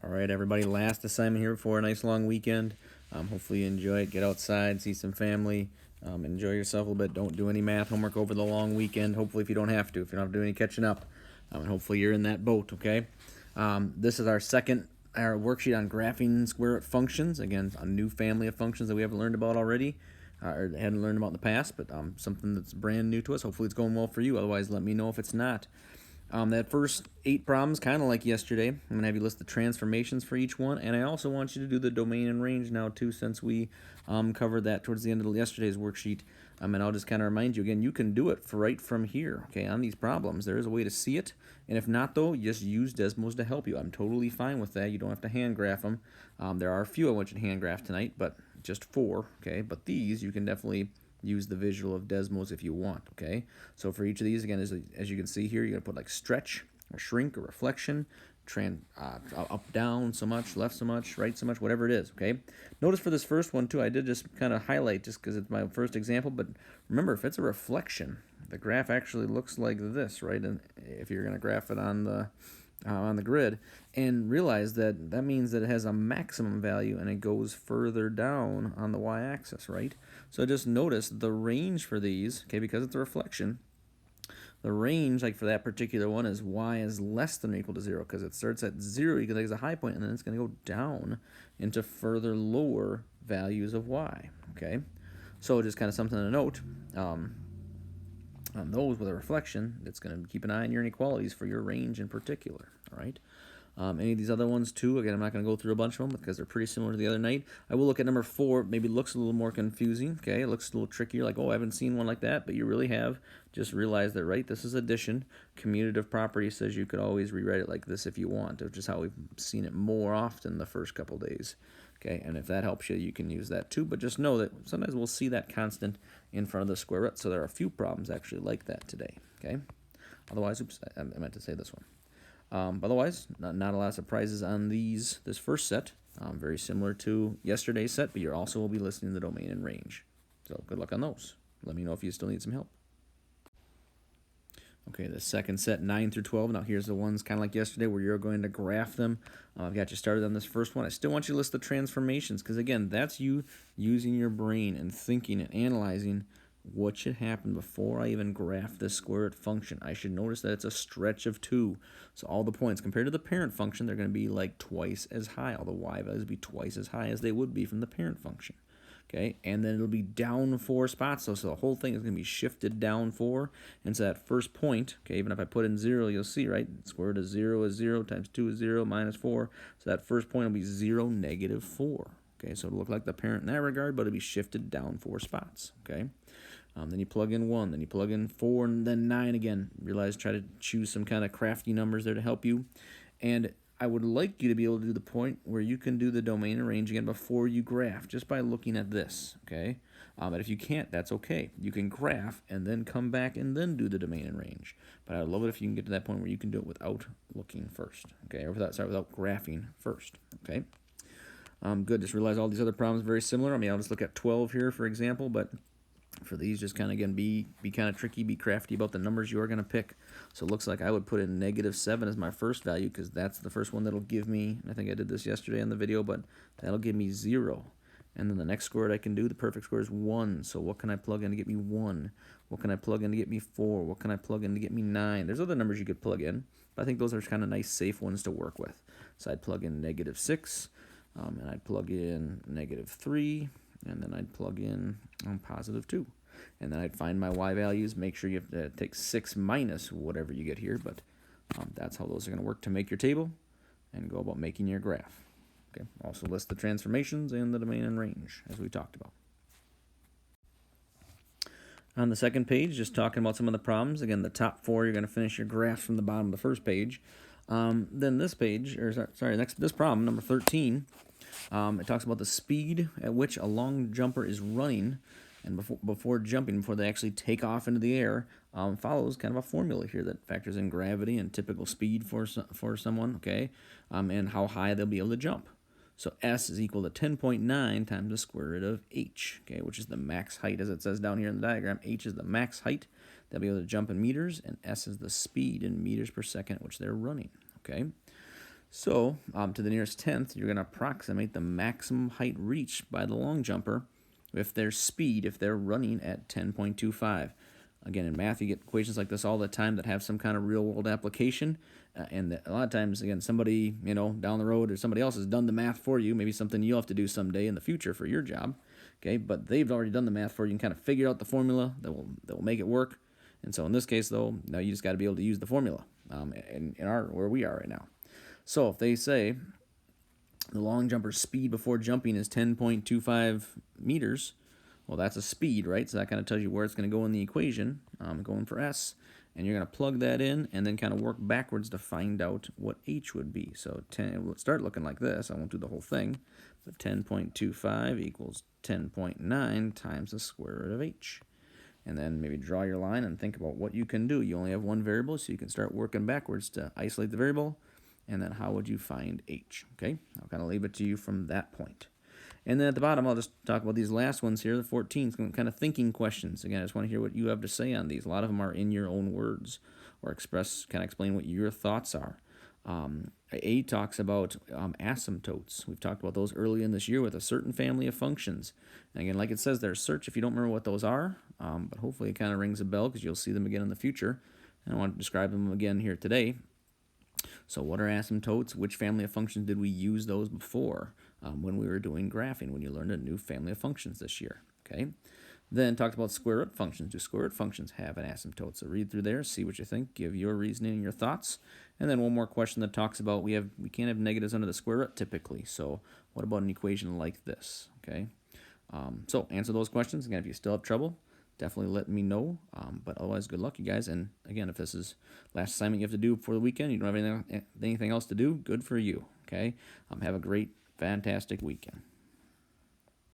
All right, everybody, last assignment here before a nice long weekend. Hopefully you enjoy it. Get outside, see some family, enjoy yourself a little bit. Don't do any math homework over the long weekend. Hopefully if you don't have to do any catching up. And hopefully you're in that boat, okay? This is our worksheet on graphing square root functions. Again, a new family of functions that we haven't learned about already, or hadn't learned about in the past, but something that's brand new to us. Hopefully it's going well for you. Otherwise, let me know if it's not. That first 8 problems, kind of like yesterday, I'm going to have you list the transformations for each one, and I also want you to do the domain and range now too, since we covered that towards the end of yesterday's worksheet. And I'll just kind of remind you again, you can do it right from here, okay, on these problems. There is a way to see it, and if not, though, you just use Desmos to help you. I'm totally fine with that. You don't have to hand graph them. There are a few I want you to hand graph tonight, but just 4, okay, but these you can definitely use the visual of Desmos if you want, okay? So for each of these, again, as you can see here, you're going to put like stretch or shrink or reflection, up, down so much, left so much, right so much, whatever it is, okay? Notice for this first one, too, I did just kind of highlight just because it's my first example, but remember, if it's a reflection, the graph actually looks like this, right? And if you're going to graph it on the grid, and realize that means that it has a maximum value and it goes further down on the y-axis, right? So just notice the range for these, okay, because it's a reflection, the range, like for that particular one, is y is less than or equal to 0, because it starts at 0, you can think it's a high point, and then it's going to go down into further lower values of y, okay? So just kind of something to note. On those with a reflection, it's going to keep an eye on your inequalities for your range in particular, all right? Any of these other ones too, again, I'm not going to go through a bunch of them because they're pretty similar to the other night. I will look at number 4. Maybe looks a little more confusing, okay? It looks a little trickier, like, oh, I haven't seen one like that, but you really have. Just realize that, right, this is addition. Commutative property says you could always rewrite it like this if you want, which is how we've seen it more often the first couple days, okay? And if that helps you, you can use that too, but just know that sometimes we'll see that constant in front of the square root, so there are a few problems actually like that today, okay? Otherwise, oops, I meant to say this one. Otherwise, not a lot of surprises on this first set. Very similar to yesterday's set, but you also will be listening to the domain and range. So good luck on those. Let me know if you still need some help. Okay, the second set, 9 through 12. Now here's the ones kind of like yesterday where you're going to graph them. I've got you started on this first one. I still want you to list the transformations because, again, that's you using your brain and thinking and analyzing what should happen before I even graph this square root function. I should notice that it's a stretch of 2. So all the points, compared to the parent function, they're going to be like twice as high. All the y values will be twice as high as they would be from the parent function. Okay, and then it'll be down 4 spots, so the whole thing is going to be shifted down 4. And so that first point, okay, even if I put in 0, you'll see, right, square root of 0 is 0 times 2 is 0 minus 4. So that first point will be 0, negative 4. Okay, so it'll look like the parent in that regard, but it'll be shifted down 4 spots. Okay. Then you plug in 1, then you plug in 4, and then 9 again. Realize, try to choose some kind of crafty numbers there to help you. And I would like you to be able to do the point where you can do the domain and range again before you graph, just by looking at this, okay? But if you can't, that's okay. You can graph and then come back and then do the domain and range. But I would love it if you can get to that point where you can do it without looking first, okay? Or without graphing first, okay? Good, just realize all these other problems are very similar. I mean, I'll just look at 12 here, for example, but for these, just kind of, again, be kind of tricky, be crafty about the numbers you're going to pick. So it looks like I would put in negative 7 as my first value because that's the first one that'll give me, I think I did this yesterday in the video, but that'll give me 0. And then the next square I can do, the perfect square, is 1. So what can I plug in to get me 1? What can I plug in to get me 4? What can I plug in to get me 9? There's other numbers you could plug in, but I think those are kind of nice, safe ones to work with. So I'd plug in negative 6, and I'd plug in negative 3, and then I'd plug in positive 2. And then I'd find my y values, make sure you have to take 6 minus whatever you get here, but that's how those are going to work to make your table and go about making your graph. Okay. Also list the transformations and the domain and range, as we talked about. On the second page, just talking about some of the problems. Again, the top 4, you're going to finish your graphs from the bottom of the first page. Then this page, this problem, number 13, it talks about the speed at which a long jumper is running, and before they actually take off into the air, follows kind of a formula here that factors in gravity and typical speed for someone, okay, and how high they'll be able to jump. So S is equal to 10.9 times the square root of H, okay, which is the max height, as it says down here in the diagram. H is the max height they'll be able to jump in meters, and S is the speed in meters per second at which they're running, okay. So, to the nearest tenth, you're going to approximate the maximum height reached by the long jumper if their speed, if they're running at 10.25. Again, in math, you get equations like this all the time that have some kind of real-world application. And a lot of times, again, somebody, down the road or somebody else has done the math for you, maybe something you'll have to do someday in the future for your job, okay? But they've already done the math for you and kind of figured out the formula that will make it work. And so in this case, though, now you just got to be able to use the formula where we are right now. So if they say the long jumper's speed before jumping is 10.25 meters, well, that's a speed, right? So that kind of tells you where it's going to go in the equation, going for S. And you're going to plug that in and then kind of work backwards to find out what H would be. So it will start looking like this. I won't do the whole thing. But 10.25 equals 10.9 times the square root of H. And then maybe draw your line and think about what you can do. You only have one variable, so you can start working backwards to isolate the variable. And then how would you find H? Okay, I'll kind of leave it to you from that point. And then at the bottom, I'll just talk about these last ones here, the 14, kind of thinking questions. Again, I just want to hear what you have to say on these. A lot of them are in your own words or explain what your thoughts are. A talks about asymptotes. We've talked about those early in this year with a certain family of functions. And again, like it says there, search if you don't remember what those are, but hopefully it kind of rings a bell because you'll see them again in the future. And I want to describe them again here today. So what are asymptotes? Which family of functions did we use those before when we were doing graphing, when you learned a new family of functions this year? Okay. Then talked about square root functions. Do square root functions have an asymptote? So read through there, see what you think, give your reasoning and your thoughts. And then one more question that talks about we can't have negatives under the square root typically. So what about an equation like this? Okay. So answer those questions. Again, if you still have trouble, definitely let me know. But otherwise, good luck, you guys. And again, if this is last assignment you have to do for the weekend, you don't have anything else to do, good for you. Okay. Have a great, fantastic weekend.